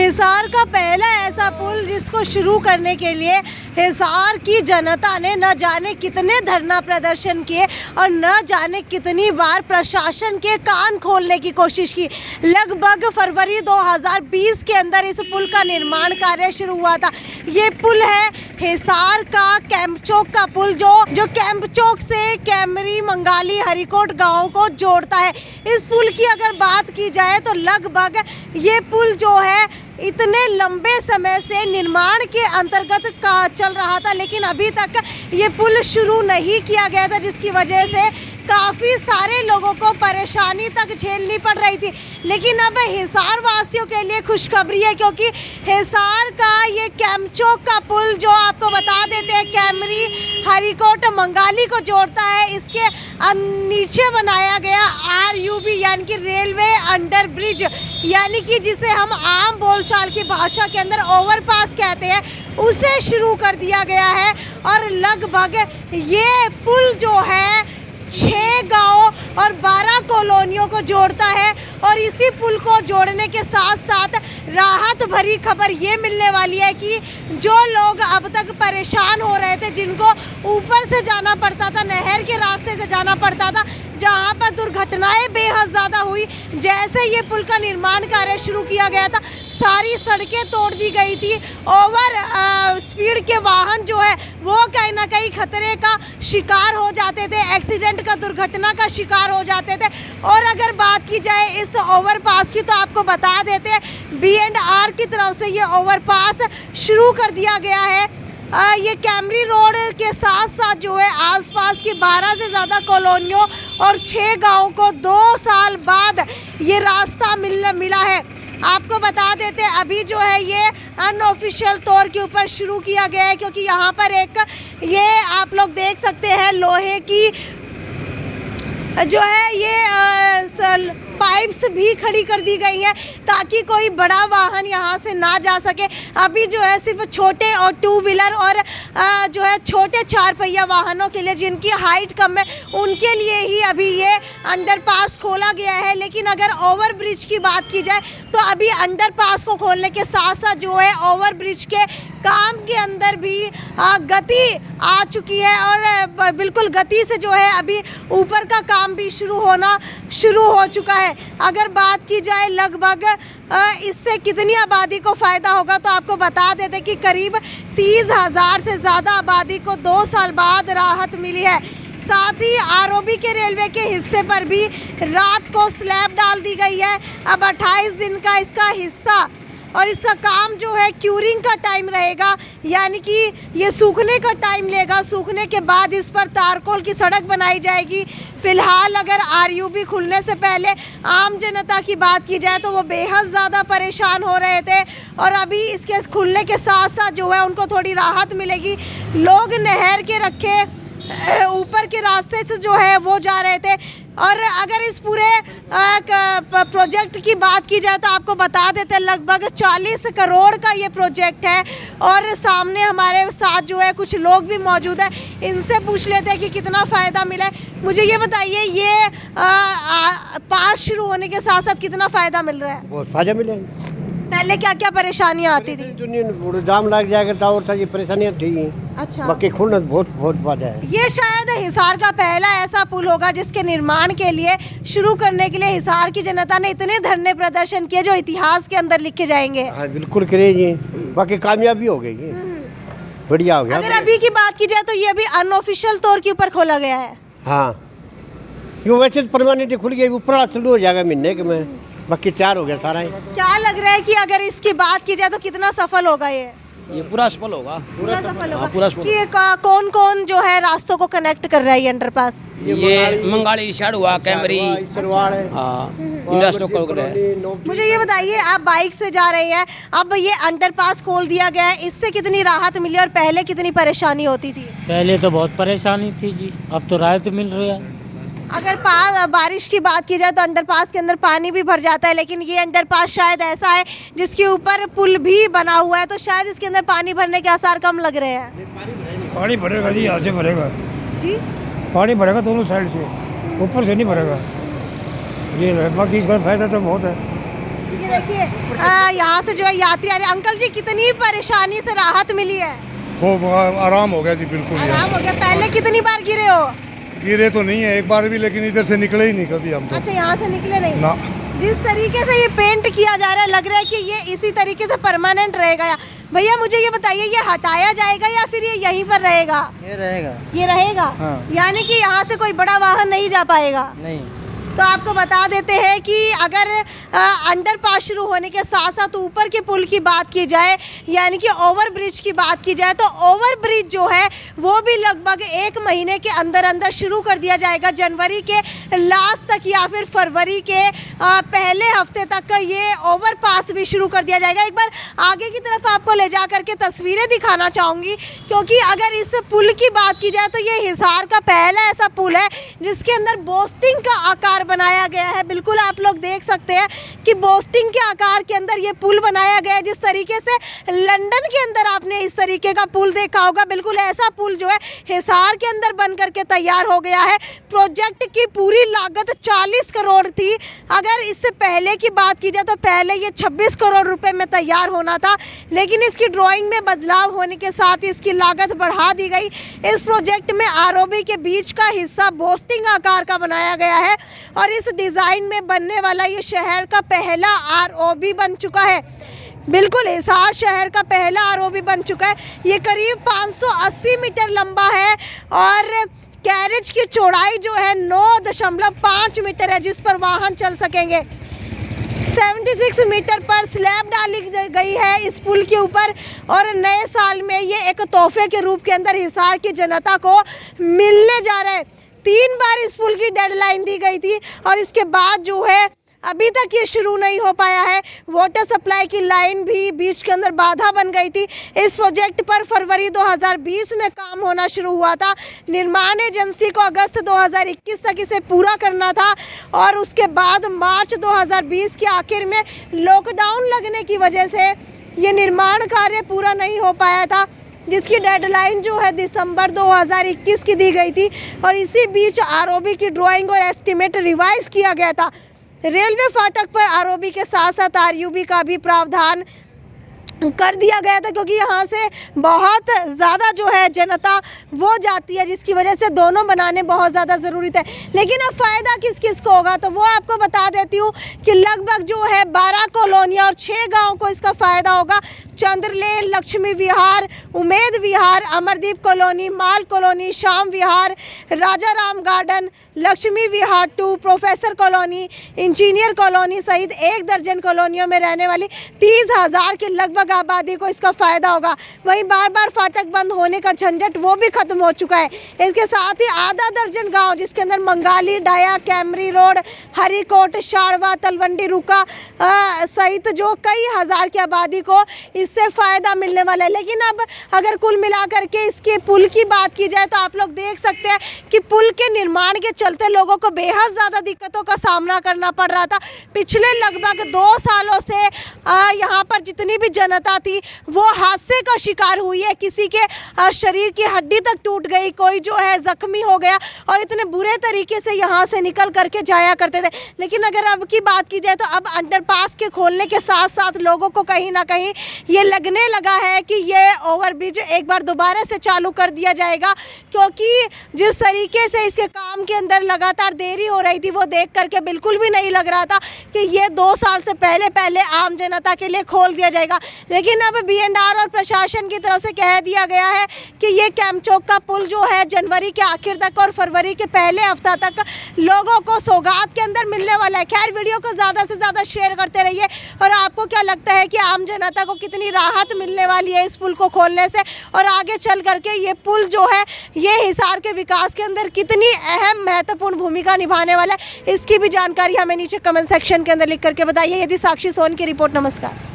हिसार का पहला ऐसा पुल जिसको शुरू करने के लिए हिसार की जनता ने न जाने कितने धरना प्रदर्शन किए और न जाने कितनी बार प्रशासन के कान खोलने की कोशिश की। लगभग फरवरी 2020 के अंदर इस पुल का निर्माण कार्य शुरू हुआ था। ये पुल है हिसार का कैंप चौक का पुल जो कैंप चौक से कैमरी, मंगाली, हरिकोट गाँव को जोड़ता है। इस पुल की अगर बात की जाए तो लगभग ये पुल जो है इतने लंबे समय से निर्माण के अंतर्गत का चल रहा था, लेकिन अभी तक ये पुल शुरू नहीं किया गया था, जिसकी वजह से काफ़ी सारे लोगों को परेशानी तक झेलनी पड़ रही थी। लेकिन अब हिसार वासियों के लिए खुशखबरी है, क्योंकि हिसार का ये कैंप चौक का पुल जो आपको बता देते हैं कैमरी, हरिकोट, मंगाली को जोड़ता है, इसके नीचे बनाया गया RUB यानी कि रेलवे अंडर ब्रिज, यानी कि जिसे हम आम बोलचाल की भाषा के अंदर ओवरपास कहते हैं, उसे शुरू कर दिया गया है। और लगभग ये पुल जो है 6 गाँव और 12 कॉलोनियों को जोड़ता है। और इसी पुल को जोड़ने के साथ साथ राहत भरी खबर ये मिलने वाली है कि जो लोग अब तक परेशान हो रहे थे, जिनको ऊपर से जाना पड़ता था, नहर के रास्ते से जाना पड़ता था, जहाँ पर दुर्घटनाएं बेहद ज़्यादा हुई, जैसे ये पुल का निर्माण कार्य शुरू किया गया था, सारी सड़कें तोड़ दी गई थी। ओवर स्पीड के वाहन जो है वो कहीं ना कहीं खतरे का शिकार हो जाते थे, एक्सीडेंट का, दुर्घटना का शिकार हो जाते थे। और अगर बात की जाए इस ओवरपास की, तो आपको बता देते हैं B&R की तरफ से ये ओवरपास शुरू कर दिया गया है। ये कैमरी रोड के साथ साथ जो है आसपास की 12 से ज़्यादा कॉलोनियों और 6 गाँव को 2 साल बाद ये रास्ता मिला है। आपको बता देते हैं अभी जो है ये अनऑफिशियल तौर के ऊपर शुरू किया गया है, क्योंकि यहाँ पर एक ये आप लोग देख सकते हैं लोहे की जो है ये पाइप्स भी खड़ी कर दी गई हैं, ताकि कोई बड़ा वाहन यहाँ से ना जा सके। अभी जो है सिर्फ छोटे और 2 व्हीलर और जो है छोटे 4 पहिया वाहनों के लिए, जिनकी हाइट कम है, उनके लिए ही अभी ये अंडरपास खोला गया है। लेकिन अगर ओवर ब्रिज की बात की जाए तो अभी अंडरपास को खोलने के साथ साथ जो है ओवर ब्रिज के काम के अंदर भी गति आ चुकी है और बिल्कुल गति से जो है अभी ऊपर का काम भी शुरू हो चुका है। अगर बात की जाए लगभग इससे कितनी आबादी को फ़ायदा होगा, तो आपको बता देते कि करीब 30,000 से ज़्यादा आबादी को 2 साल बाद राहत मिली है। साथ ही ROB के रेलवे के हिस्से पर भी रात को स्लैब डाल दी गई है। अब 28 दिन का इसका हिस्सा और इसका काम जो है क्यूरिंग का टाइम रहेगा, यानी कि ये सूखने का टाइम लेगा। सूखने के बाद इस पर तारकोल की सड़क बनाई जाएगी। फ़िलहाल अगर RUB खुलने से पहले आम जनता की बात की जाए तो वो बेहद ज़्यादा परेशान हो रहे थे, और अभी इसके खुलने के साथ साथ जो है उनको थोड़ी राहत मिलेगी। लोग नहर के रखे ऊपर के रास्ते से जो है वो जा रहे थे। और अगर इस पूरे प्रोजेक्ट की बात की जाए तो आपको बता देते हैं लगभग 40 करोड़ का ये प्रोजेक्ट है। और सामने हमारे साथ जो है कुछ लोग भी मौजूद हैं, इनसे पूछ लेते हैं कि कितना फ़ायदा मिला है। मुझे ये बताइए, ये पास शुरू होने के साथ साथ कितना फ़ायदा मिल रहा है? बहुत फ़ायदा मिला। पहले क्या क्या परेशानियाँ आती थी? जाम लग जाएगा तो और सारी परेशानियाँ थी। अच्छा, बाकी खुलना बहुत फायदा है। ये शायद हिसार का पहला ऐसा पुल होगा जिसके निर्माण के लिए, शुरू करने के लिए हिसार की जनता ने इतने धरने प्रदर्शन किए जो इतिहास के अंदर लिखे जाएंगे। हाँ बिल्कुल करेंगे। बाकी कामयाबी हो गई, बढ़िया हो गया। अगर अभी की बात की जाए तो ये अभी अनऑफिशियल तौर के ऊपर खोला गया है। हाँ, ये वैसे परमानेंट खुल गया, ऊपर शुरू हो जाएगा महीने के में, बाकी तैयार हो गया सारा। क्या लग रहा है कि अगर इसकी बात की जाए तो कितना सफल होगा ये पूरा सफल होगा। पूरा सफल होगा। पूरा सफल। कि कौन कौन जो है रास्तों को कनेक्ट कर रहा है ये अंडरपास? ये मंगाली साइड हुआ, कैमरी, मुझे ये बताइए, आप बाइक से जा रहे हैं, अब ये अंडरपास खोल दिया गया है, इससे कितनी राहत मिली और पहले कितनी परेशानी होती थी? पहले तो बहुत परेशानी थी जी, अब तो राहत मिल रही है। अगर बारिश की बात की जाए तो अंडरपास के अंदर पानी भी भर जाता है, लेकिन ये अंडरपास शायद ऐसा है जिसके ऊपर पुल भी बना हुआ है, तो शायद इसके अंदर पानी भरने के आसार कम लग रहे हैं। पानी भरेगा जी, यहाँ से भरेगा जी, पानी भरेगा दोनों साइड से, ऊपर से नहीं भरेगा। ये बाकी इसका फायदा तो बहुत है। ये देखिए यहाँ से जो है यात्री आ रहे हैं। अंकल जी, कितनी परेशानी से राहत मिली है? हो आराम हो गया जी, बिल्कुल आराम हो गया। पहले कितनी बार गिरे हो? गिरे तो नहीं है एक बार भी, लेकिन इधर से निकले ही नहीं कभी हम तो। अच्छा, यहाँ से निकले नहीं ना। जिस तरीके से ये पेंट किया जा रहा है, लग रहा है कि ये इसी तरीके से परमानेंट रहेगा। भैया मुझे ये बताइए, ये हटाया जाएगा या फिर ये यहीं पर रहेगा? ये रहेगा। ये रहेगा। हाँ। यानी कि यहाँ से कोई बड़ा वाहन नहीं जा पाएगा? नहीं। तो आपको बता देते हैं कि अगर अंडरपास शुरू होने के साथ साथ ऊपर के पुल की बात की जाए, यानी कि ओवर ब्रिज की बात की जाए, तो ओवर ब्रिज जो है वो भी लगभग 1 महीने के अंदर अंदर शुरू कर दिया जाएगा। जनवरी के लास्ट तक या फिर फरवरी के पहले हफ्ते तक ये ओवरपास भी शुरू कर दिया जाएगा। एक बार आगे की तरफ आपको ले जा करके तस्वीरें दिखाना चाहूँगी, क्योंकि अगर इस पुल की बात की जाए तो ये हिसार का पहला ऐसा पुल है जिसके अंदर बोस्टिंग का आकार बनाया गया है। बिल्कुल आप लोग देख सकते हैं कि बोस्टिंग के आकार के अंदर ये पुल बनाया गया है। जिस तरीके से लंदन के अंदर आपने इस तरीके का पुल देखा होगा, बिल्कुल ऐसा पुल जो है हिसार के अंदर बन करके तैयार हो गया है। प्रोजेक्ट की पूरी लागत 40 करोड़ थी। अगर इससे पहले की बात की जाए तो पहले ये 26 करोड़ रुपए में तैयार होना था, लेकिन इसकी ड्राइंग में बदलाव होने के साथ इसकी लागत बढ़ा दी गई। इस प्रोजेक्ट में आरओबी के बीच का हिस्सा बोस्टिंग आकार का बनाया गया है और इस डिज़ाइन में बनने वाला ये शहर का पहला आरओबी बन चुका है। बिल्कुल हिसार शहर का पहला आरओबी बन चुका है। ये करीब 580 मीटर लंबा है और कैरेज की चौड़ाई जो है 9.5 मीटर है, जिस पर वाहन चल सकेंगे। 76 मीटर पर स्लैब डाली गई है इस पुल के ऊपर और नए साल में ये एक तोहफे के रूप के अंदर हिसार की जनता को मिलने जा रहा है। 3 बार इस पुल की डेडलाइन दी गई थी और इसके बाद जो है अभी तक ये शुरू नहीं हो पाया है। वाटर सप्लाई की लाइन भी बीच के अंदर बाधा बन गई थी। इस प्रोजेक्ट पर फरवरी 2020 में काम होना शुरू हुआ था। निर्माण एजेंसी को अगस्त 2021 तक इसे पूरा करना था और उसके बाद मार्च 2020 के आखिर में लॉकडाउन लगने की वजह से ये निर्माण कार्य पूरा नहीं हो पाया था, जिसकी डेडलाइन जो है दिसंबर 2021 की दी गई थी और इसी बीच आरओबी की ड्राइंग और एस्टीमेट रिवाइज किया गया था। रेलवे फाटक पर आरओबी के साथ साथ आरयूबी का भी प्रावधान कर दिया गया था, क्योंकि यहाँ से बहुत ज़्यादा जो है जनता वो जाती है, जिसकी वजह से दोनों बनाने बहुत ज़्यादा ज़रूरी थे। लेकिन अब फ़ायदा किस किस को होगा तो वो आपको बता देती हूँ कि लगभग जो है 12 कॉलोनियाँ और 6 गाँव को इसका फ़ायदा होगा। चंद्रलेन, लक्ष्मी विहार, उमेद विहार, अमरदीप कॉलोनी, माल कॉलोनी, श्याम विहार, राजा राम गार्डन, लक्ष्मी विहार 2, प्रोफेसर कॉलोनी, इंजीनियर कॉलोनी सहित 1 दर्जन कॉलोनियों में रहने वाली 30,000 के लगभग आबादी को इसका फ़ायदा होगा। वहीं बार बार फाटक बंद होने का झंझट वो भी ख़त्म हो चुका है। इसके साथ ही आधा दर्जन गांव, जिसके अंदर मंगाली, डाया, कैमरी रोड, हरिकोट, शारवा, तलवंडी, रुका सहित जो कई हज़ार की आबादी को इससे फ़ायदा मिलने वाला है। लेकिन अब अगर कुल मिलाकर के इसके पुल की बात की जाए तो आप लोग देख सकते हैं कि पुल के निर्माण के चलते लोगों को बेहद ज़्यादा दिक्कतों का सामना करना पड़ रहा था। पिछले लगभग 2 सालों से यहाँ पर जितनी भी जनता थी वो हादसे का शिकार हुई है। किसी के शरीर की हड्डी तक टूट गई, कोई जो है ज़ख्मी हो गया और इतने बुरे तरीके से यहाँ से निकल करके जाया करते थे। लेकिन अगर अब की बात की जाए तो अब अंडरपास के खोलने के साथ साथ लोगों को कहीं ना कहीं ये लगने लगा है कि ये ओवरब्रिज एक बार दोबारा से चालू कर दिया जाएगा, क्योंकि जिस तरीके से इसके काम के अंदर लगातार देरी हो रही थी वो देख करके बिल्कुल भी नहीं लग रहा था कि ये 2 साल से पहले आम जनता के लिए खोल दिया जाएगा। लेकिन अब B&R और प्रशासन की तरफ से कह दिया गया है कि ये कैमचौक का पुल जो है जनवरी के आखिर तक और फरवरी के पहले हफ्ता तक लोगों को सौगात के अंदर मिलने वाला है। खैर, वीडियो को ज़्यादा से ज़्यादा शेयर करते रहिए। और आपको क्या लगता है कि आम जनता को कितनी राहत मिलने वाली है इस पुल को खोलने से, और आगे चल करके ये पुल जो है ये हिसार के विकास के अंदर कितनी अहम महत्वपूर्ण भूमिका निभाने वाला है, इसकी भी जानकारी हमें नीचे कमेंट सेक्शन के अंदर लिख करके बताइए। यदि साक्षी सोन की रिपोर्ट। नमस्कार।